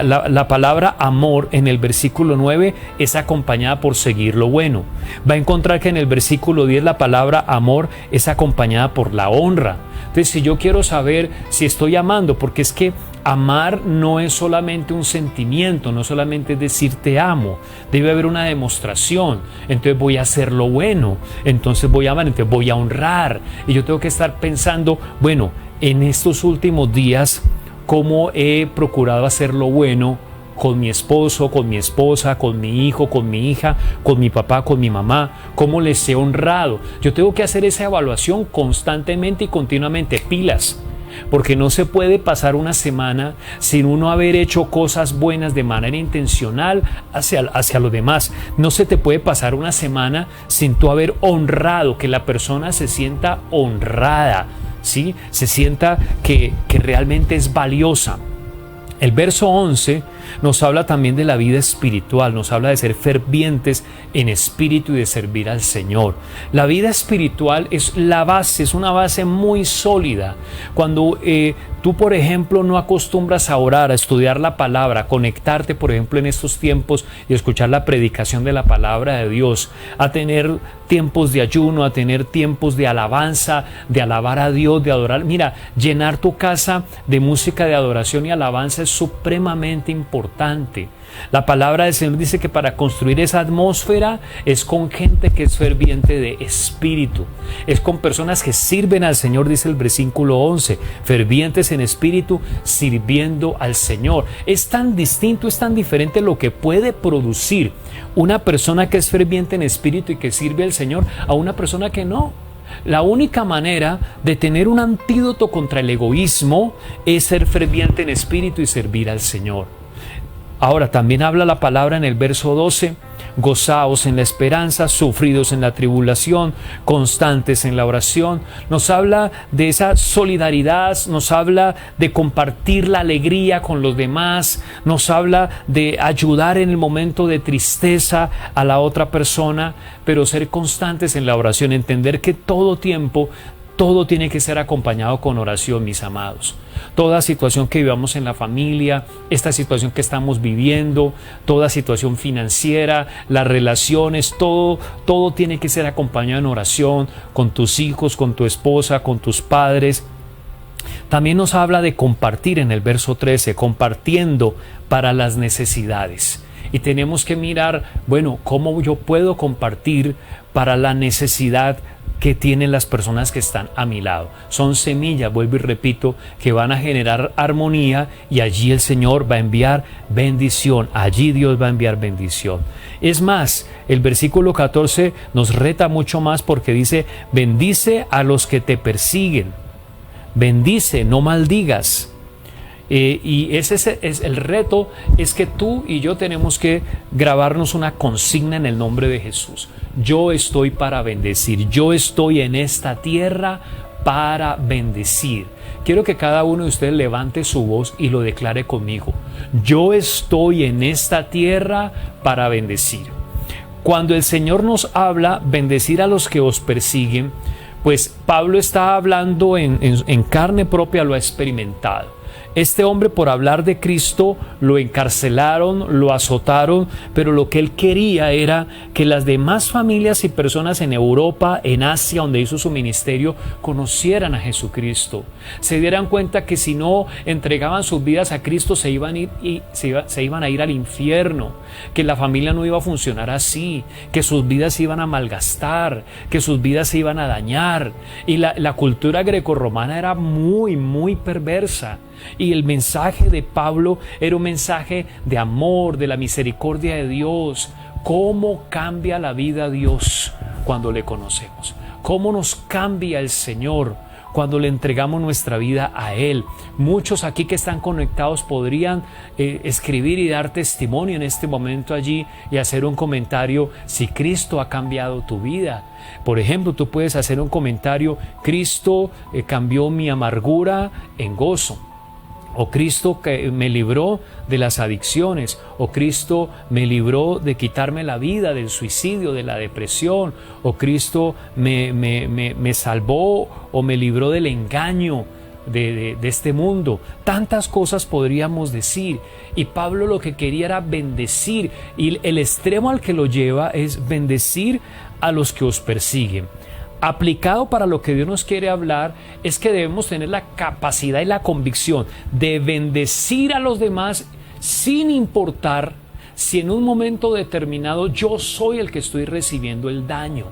la palabra amor en el versículo 9 es acompañada por seguir lo bueno. Va a encontrar que en el versículo 10 la palabra amor es acompañada por la honra. Entonces, si yo quiero saber si estoy amando, porque es que Amar no es solamente un sentimiento, no solamente es decir te amo, debe haber una demostración. Entonces voy a hacer lo bueno, entonces voy a amar, entonces voy a honrar. Y yo tengo que estar pensando, bueno, en estos últimos días, ¿cómo he procurado hacer lo bueno con mi esposo, con mi esposa, con mi hijo, con mi hija, con mi papá, con mi mamá? ¿Cómo les he honrado? Yo tengo que hacer esa evaluación constantemente y continuamente, pilas. Porque no se puede pasar una semana sin uno haber hecho cosas buenas de manera intencional hacia los demás. No se te puede pasar una semana sin tú haber honrado, que la persona se sienta honrada, ¿sí? Se sienta que realmente es valiosa. El verso 11 nos habla también de la vida espiritual, nos habla de ser fervientes en espíritu y de servir al Señor. La vida espiritual es la base, es una base muy sólida. Cuando tú, por ejemplo, no acostumbras a orar, a estudiar la palabra, a conectarte, por ejemplo, en estos tiempos y escuchar la predicación de la palabra de Dios, a tener tiempos de ayuno, a tener tiempos de alabanza, de alabar a Dios, de adorar. Mira, llenar tu casa de música de adoración y alabanza es supremamente importante. La palabra del Señor dice que para construir esa atmósfera es con gente que es ferviente de espíritu, es con personas que sirven al Señor, dice el versículo 11, fervientes en espíritu, sirviendo al Señor. Es tan distinto, es tan diferente lo que puede producir una persona que es ferviente en espíritu y que sirve al Señor a una persona que no. La única manera de tener un antídoto contra el egoísmo es ser ferviente en espíritu y servir al Señor. Ahora, también habla la palabra en el verso 12, gozaos en la esperanza, sufridos en la tribulación, constantes en la oración. Nos habla de esa solidaridad, nos habla de compartir la alegría con los demás, nos habla de ayudar en el momento de tristeza a la otra persona, pero ser constantes en la oración, entender que todo tiempo, todo tiene que ser acompañado con oración, mis amados. Toda situación que vivamos en la familia, esta situación que estamos viviendo, toda situación financiera, las relaciones, todo tiene que ser acompañado en oración, con tus hijos, con tu esposa, con tus padres. También nos habla de compartir en el verso 13, compartiendo para las necesidades. Y tenemos que mirar, bueno, ¿cómo yo puedo compartir para la necesidad que tienen las personas que están a mi lado? Son semillas, vuelvo y repito, que van a generar armonía y allí el Señor va a enviar bendición, allí Dios va a enviar bendición. Es más, el versículo 14 nos reta mucho más porque dice, bendice a los que te persiguen, bendice, no maldigas. Y ese es el reto, es que tú y yo tenemos que grabarnos una consigna en el nombre de Jesús. Yo estoy para bendecir, yo estoy en esta tierra para bendecir. Quiero que cada uno de ustedes levante su voz y lo declare conmigo. Yo estoy en esta tierra para bendecir. Cuando el Señor nos habla, bendecir a los que os persiguen, pues Pablo está hablando en carne propia, lo ha experimentado. Este hombre, por hablar de Cristo, lo encarcelaron, lo azotaron, pero lo que él quería era que las demás familias y personas en Europa, en Asia, donde hizo su ministerio, conocieran a Jesucristo. Se dieran cuenta que si no entregaban sus vidas a Cristo, se iban a ir al infierno, que la familia no iba a funcionar así, que sus vidas se iban a malgastar, que sus vidas se iban a dañar. Y la cultura grecorromana era muy, muy perversa. Y el mensaje de Pablo era un mensaje de amor, de la misericordia de Dios. ¿Cómo cambia la vida Dios cuando le conocemos? ¿Cómo nos cambia el Señor cuando le entregamos nuestra vida a Él? Muchos aquí que están conectados podrían escribir y dar testimonio en este momento allí y hacer un comentario si Cristo ha cambiado tu vida. Por ejemplo, tú puedes hacer un comentario, Cristo cambió mi amargura en gozo. O Cristo que me libró de las adicciones, o Cristo me libró de quitarme la vida, del suicidio, de la depresión, o Cristo me salvó o me libró del engaño de este mundo. Tantas cosas podríamos decir, y Pablo lo que quería era bendecir, y el extremo al que lo lleva es bendecir a los que os persiguen. aplicado para lo que Dios nos quiere hablar, es que debemos tener la capacidad y la convicción de bendecir a los demás sin importar si en un momento determinado yo soy el que estoy recibiendo el daño.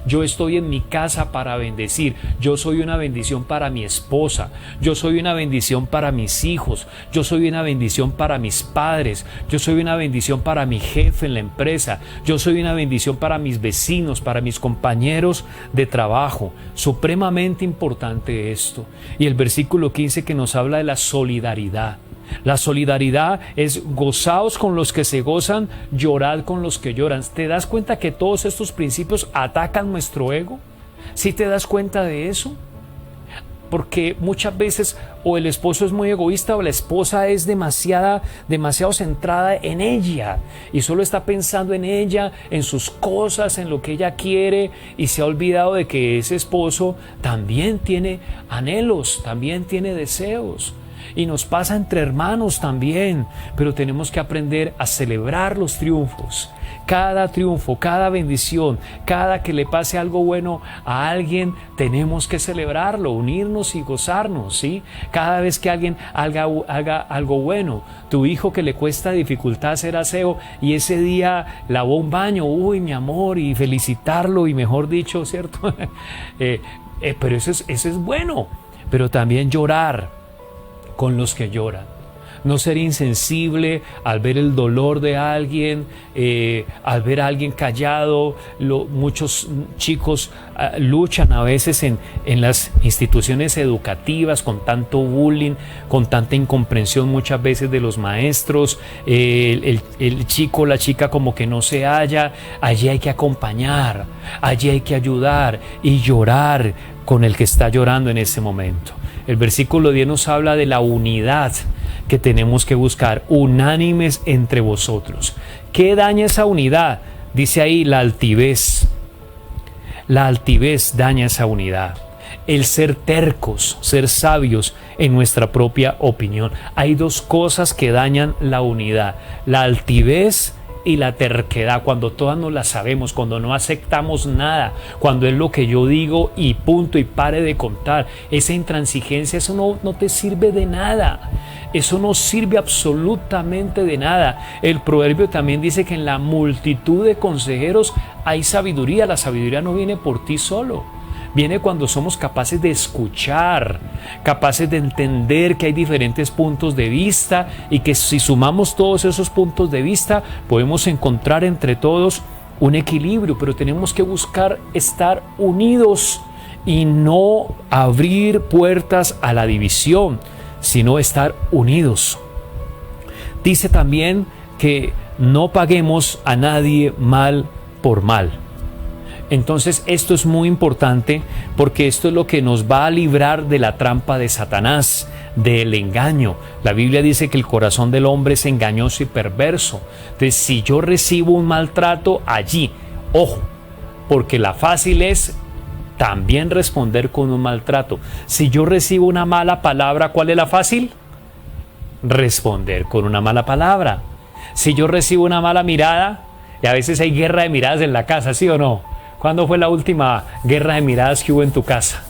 Yo estoy en mi casa para bendecir. Yo soy una bendición para mi esposa. Yo soy una bendición para mis hijos. Yo soy una bendición para mis padres. Yo soy una bendición para mi jefe en la empresa. Yo soy una bendición para mis vecinos, para mis compañeros de trabajo. Supremamente importante esto. Y el versículo 15 que nos habla de la solidaridad. La solidaridad es gozaos con los que se gozan, llorad con los que lloran. ¿Te das cuenta que todos estos principios atacan nuestro ego? ¿Sí te das cuenta de eso? Porque muchas veces o el esposo es muy egoísta o la esposa es demasiado centrada en ella y solo está pensando en ella, en sus cosas, en lo que ella quiere, y se ha olvidado de que ese esposo también tiene anhelos, también tiene deseos. Y nos pasa entre hermanos también, pero tenemos que aprender a celebrar los triunfos. Cada triunfo, cada bendición, cada que le pase algo bueno a alguien, tenemos que celebrarlo, unirnos y gozarnos, ¿sí? Cada vez que alguien haga algo bueno, tu hijo que le cuesta dificultad hacer aseo y ese día lavó un baño, uy, mi amor, y felicitarlo, y mejor dicho, ¿cierto? Pero eso es bueno, pero también llorar con los que lloran. No ser insensible al ver el dolor de alguien, al ver a alguien callado. Muchos chicos luchan a veces en las instituciones educativas con tanto bullying, con tanta incomprensión muchas veces de los maestros. El chico, la chica como que no se halla. Allí hay que acompañar, allí hay que ayudar y llorar con el que está llorando en ese momento. El versículo 10 nos habla de la unidad que tenemos que buscar, unánimes entre vosotros. ¿Qué daña esa unidad? Dice ahí la altivez. La altivez daña esa unidad. El ser tercos, ser sabios en nuestra propia opinión. Hay dos cosas que dañan la unidad: la altivez y la terquedad, cuando todas no la sabemos, cuando no aceptamos nada, cuando es lo que yo digo y punto, y pare de contar. Esa intransigencia, eso no te sirve de nada. Eso no sirve absolutamente de nada. El proverbio también dice que en la multitud de consejeros hay sabiduría. La sabiduría no viene por ti solo. Viene cuando somos capaces de escuchar, capaces de entender que hay diferentes puntos de vista y que si sumamos todos esos puntos de vista podemos encontrar entre todos un equilibrio, pero tenemos que buscar estar unidos y no abrir puertas a la división, sino estar unidos. Dice también que no paguemos a nadie mal por mal. Entonces esto es muy importante porque esto es lo que nos va a librar de la trampa de Satanás, del engaño. La Biblia dice que el corazón del hombre es engañoso y perverso. Entonces, si yo recibo un maltrato allí, ojo, porque la fácil es también responder con un maltrato. Si yo recibo una mala palabra, ¿cuál es la fácil? Responder con una mala palabra. Si yo recibo una mala mirada, y a veces hay guerra de miradas en la casa, ¿sí o no? ¿Cuándo fue la última guerra de miradas que hubo en tu casa?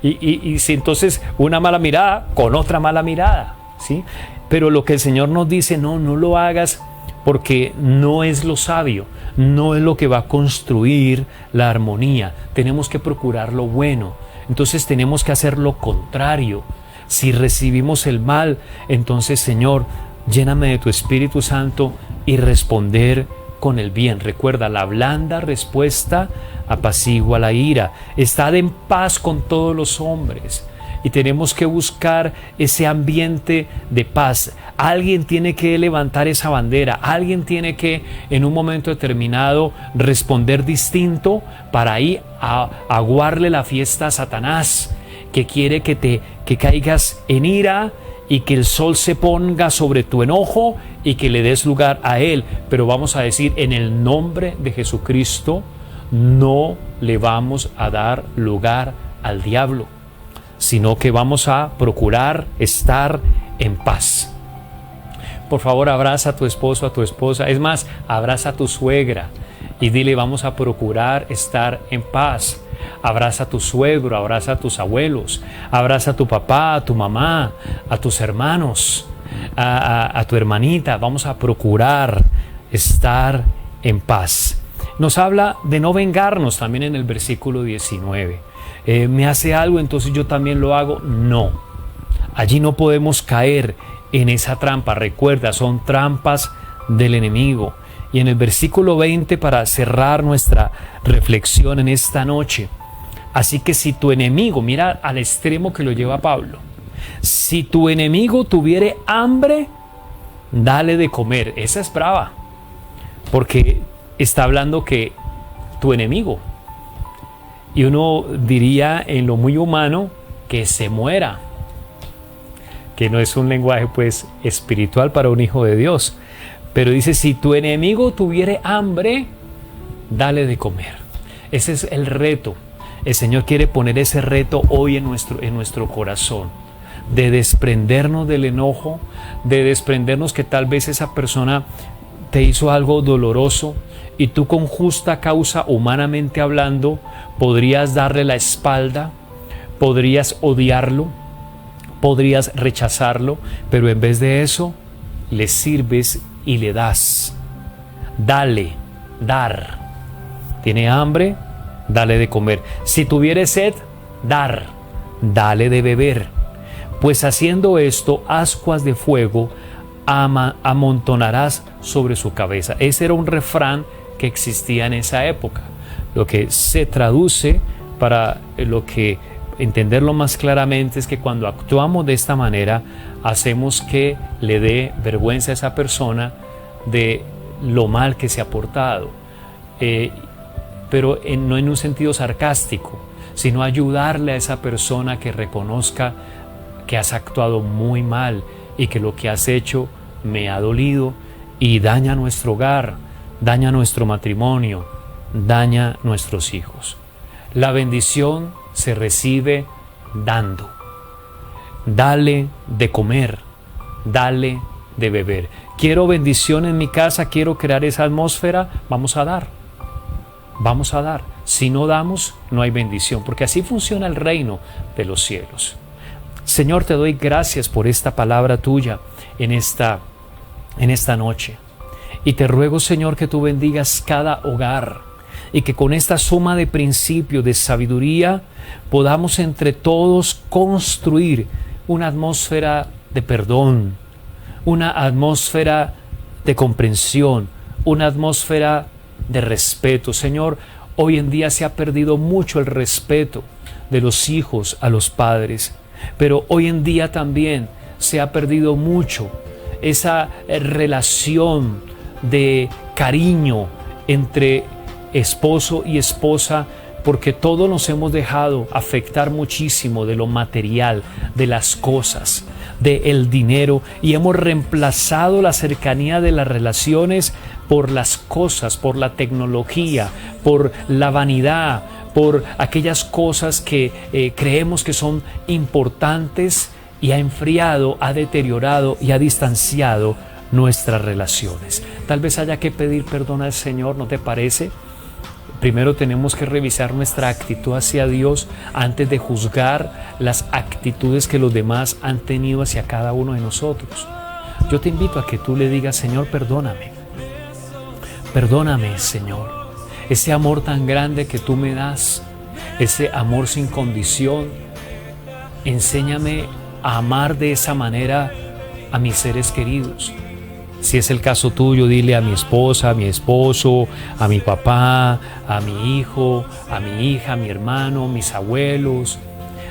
y si entonces una mala mirada con otra mala mirada, ¿sí? Pero lo que el Señor nos dice, no lo hagas, porque no es lo sabio, no es lo que va a construir la armonía. Tenemos que procurar lo bueno, entonces tenemos que hacer lo contrario. Si recibimos el mal, entonces, Señor, lléname de tu Espíritu Santo y responder con el bien. Recuerda, la blanda respuesta apacigua la ira. Estad en paz con todos los hombres. Y tenemos que buscar ese ambiente de paz. Alguien tiene que levantar esa bandera. Alguien tiene que, en un momento determinado, responder distinto para ahí aguarle la fiesta a Satanás, que quiere que caigas en ira y que el sol se ponga sobre tu enojo y que le des lugar a él. Pero vamos a decir, en el nombre de Jesucristo, no le vamos a dar lugar al diablo, sino que vamos a procurar estar en paz. Por favor, abraza a tu esposo, a tu esposa. Es más, abraza a tu suegra y dile: vamos a procurar estar en paz. Abraza a tu suegro, abraza a tus abuelos, abraza a tu papá, a tu mamá, a tus hermanos, a tu hermanita. Vamos a procurar estar en paz. Nos habla de no vengarnos también en el versículo 19. ¿Me hace algo, entonces yo también lo hago? No. Allí no podemos caer en esa trampa. Recuerda, son trampas del enemigo. Y en el versículo 20, para cerrar nuestra reflexión en esta noche: así que si tu enemigo, mira al extremo que lo lleva Pablo, si tu enemigo tuviere hambre, dale de comer. Esa es brava, porque está hablando que tu enemigo, y uno diría en lo muy humano, que se muera, que no es un lenguaje pues espiritual para un hijo de Dios. Pero dice: si tu enemigo tuviere hambre, dale de comer. Ese es el reto. El Señor quiere poner ese reto hoy en nuestro corazón, de desprendernos del enojo, de desprendernos que tal vez esa persona te hizo algo doloroso y tú, con justa causa, humanamente hablando, podrías darle la espalda, podrías odiarlo, podrías rechazarlo, pero en vez de eso le sirves y le das. Dale, dar. ¿Tiene hambre? Dale de comer. Si tuviere sed, dale de beber. Pues haciendo esto, ascuas de fuego amontonarás sobre su cabeza. Ese era un refrán que existía en esa época, lo que se traduce, para lo que entenderlo más claramente, es que cuando actuamos de esta manera, hacemos que le dé vergüenza a esa persona de lo mal que se ha portado, pero no en un sentido sarcástico, sino ayudarle a esa persona que reconozca que has actuado muy mal y que lo que has hecho me ha dolido y daña nuestro hogar, daña nuestro matrimonio, daña nuestros hijos. La bendición se recibe dando. Dale de comer, dale de beber. Quiero bendición en mi casa, quiero crear esa atmósfera, vamos a dar. Vamos a dar. Si no damos, no hay bendición, porque así funciona el reino de los cielos. Señor, te doy gracias por esta palabra tuya en esta noche. Y te ruego, Señor, que tú bendigas cada hogar y que con esta suma de principios, de sabiduría, podamos entre todos construir una atmósfera de perdón, una atmósfera de comprensión, una atmósfera de respeto. Señor, hoy en día se ha perdido mucho el respeto de los hijos a los padres, pero hoy en día también se ha perdido mucho esa relación de cariño entre esposo y esposa, porque todos nos hemos dejado afectar muchísimo de lo material, de las cosas, del dinero, y hemos reemplazado la cercanía de las relaciones por las cosas, por la tecnología, por la vanidad, por aquellas cosas que creemos que son importantes, y ha enfriado, ha deteriorado y ha distanciado nuestras relaciones. Tal vez haya que pedir perdón al Señor, ¿no te parece? Primero tenemos que revisar nuestra actitud hacia Dios antes de juzgar las actitudes que los demás han tenido hacia cada uno de nosotros. Yo te invito a que tú le digas: Señor, perdóname. Perdóname, Señor. Ese amor tan grande que tú me das, ese amor sin condición, enséñame a amar de esa manera a mis seres queridos. Si es el caso tuyo, dile a mi esposa, a mi esposo, a mi papá, a mi hijo, a mi hija, a mi hermano, mis abuelos.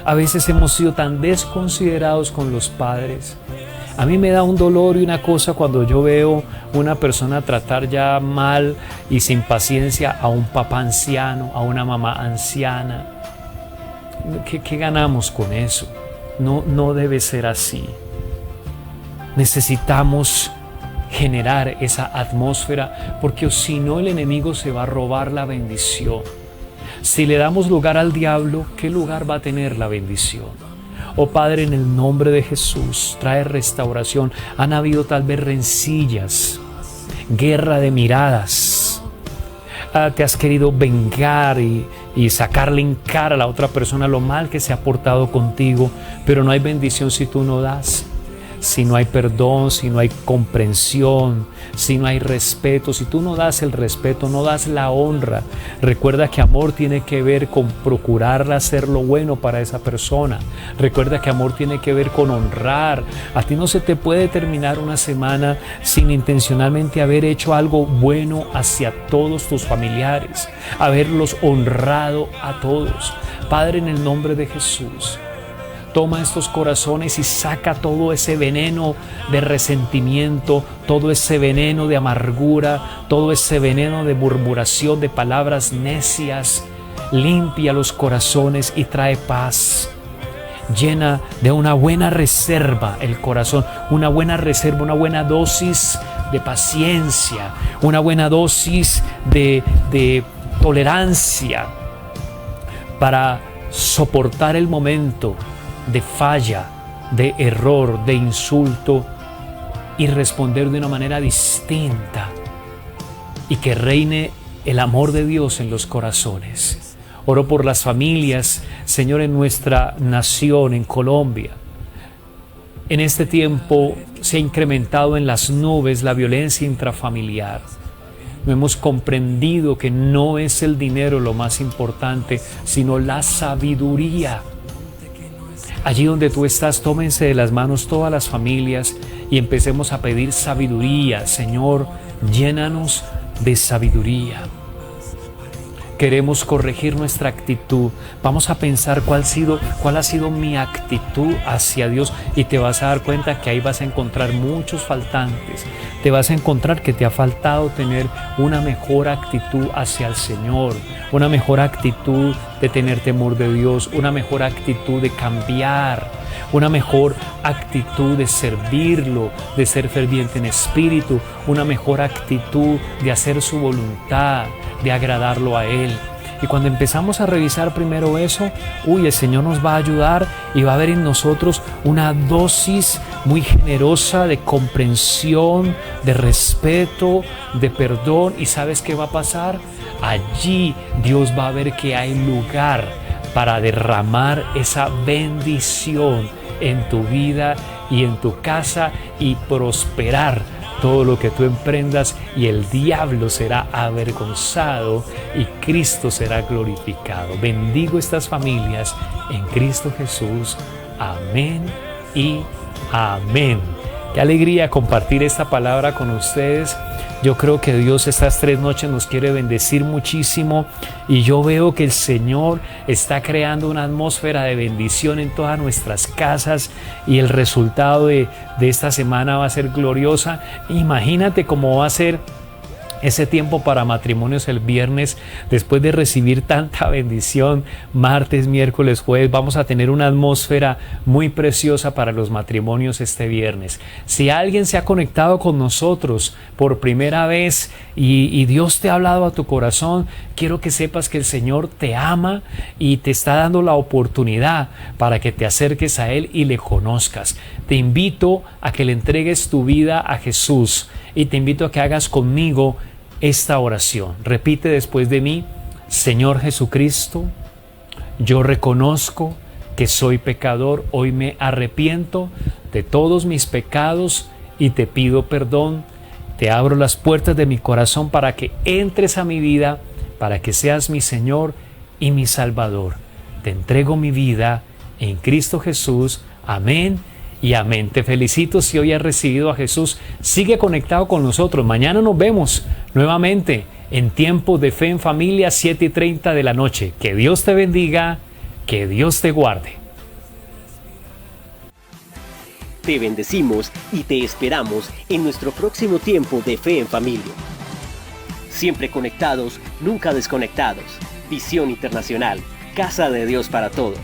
A veces hemos sido tan desconsiderados con los padres. A mí me da un dolor y una cosa cuando yo veo una persona tratar ya mal y sin paciencia a un papá anciano, a una mamá anciana. ¿Qué ganamos con eso? No debe ser así. Necesitamos generar esa atmósfera, porque si no, el enemigo se va a robar la bendición. Si le damos lugar al diablo, ¿qué lugar va a tener la bendición? Oh Padre, en el nombre de Jesús, trae restauración. Han habido tal vez rencillas, guerra de miradas, te has querido vengar y sacarle en cara a la otra persona lo mal que se ha portado contigo, pero no hay bendición si tú no das. Si no hay perdón, si no hay comprensión, si no hay respeto, si tú no das el respeto, no das la honra. Recuerda que amor tiene que ver con procurar hacer lo bueno para esa persona. Recuerda que amor tiene que ver con honrar. A ti no se te puede terminar una semana sin intencionalmente haber hecho algo bueno hacia todos tus familiares, haberlos honrado a todos. Padre, en el nombre de Jesús, toma estos corazones y saca todo ese veneno de resentimiento, todo ese veneno de amargura, todo ese veneno de murmuración, de palabras necias. Limpia los corazones y trae paz. Llena de una buena reserva el corazón, una buena reserva, una buena dosis de paciencia, una buena dosis de tolerancia para soportar el momento de falla, de error, de insulto y responder de una manera distinta, y que reine el amor de Dios en los corazones. Oro por las familias, Señor, en nuestra nación, en Colombia. En este tiempo se ha incrementado en las nubes la violencia intrafamiliar. No hemos comprendido que no es el dinero lo más importante, sino la sabiduría. Allí donde tú estás, tómense de las manos todas las familias y empecemos a pedir sabiduría. Señor, llénanos de sabiduría. Queremos corregir nuestra actitud. Vamos a pensar cuál ha sido mi actitud hacia Dios, y te vas a dar cuenta que ahí vas a encontrar muchos faltantes. Te vas a encontrar que te ha faltado tener una mejor actitud hacia el Señor, una mejor actitud de tener temor de Dios, una mejor actitud de cambiar, una mejor actitud de servirlo, de ser ferviente en espíritu, una mejor actitud de hacer su voluntad, de agradarlo a Él. Y cuando empezamos a revisar primero eso, el Señor nos va a ayudar y va a haber en nosotros una dosis muy generosa de comprensión, de respeto, de perdón. ¿Y sabes qué va a pasar? Allí Dios va a ver que hay lugar para derramar esa bendición en tu vida y en tu casa y prosperar todo lo que tú emprendas, y el diablo será avergonzado y Cristo será glorificado. Bendigo estas familias en Cristo Jesús. Amén y amén. Qué alegría compartir esta palabra con ustedes. Yo creo que Dios estas 3 noches nos quiere bendecir muchísimo, y yo veo que el Señor está creando una atmósfera de bendición en todas nuestras casas, y el resultado de esta semana va a ser gloriosa. Imagínate cómo va a ser ese tiempo para matrimonios el viernes, después de recibir tanta bendición. Martes, miércoles, jueves, vamos a tener una atmósfera muy preciosa para los matrimonios este viernes. Si alguien se ha conectado con nosotros por primera vez y Dios te ha hablado a tu corazón, quiero que sepas que el Señor te ama y te está dando la oportunidad para que te acerques a Él y le conozcas. Te invito a que le entregues tu vida a Jesús, y te invito a que hagas conmigo esta oración. Repite después de mí: Señor Jesucristo, yo reconozco que soy pecador. Hoy me arrepiento de todos mis pecados y te pido perdón. Te abro las puertas de mi corazón para que entres a mi vida, para que seas mi Señor y mi Salvador. Te entrego mi vida en Cristo Jesús. Amén y amén. Te felicito si hoy has recibido a Jesús. Sigue conectado con nosotros. Mañana nos vemos nuevamente en Tiempos de Fe en Familia, 7:30 de la noche. Que Dios te bendiga, que Dios te guarde. Te bendecimos y te esperamos en nuestro próximo Tiempo de Fe en Familia. Siempre conectados, nunca desconectados. Visión Internacional, Casa de Dios para Todos.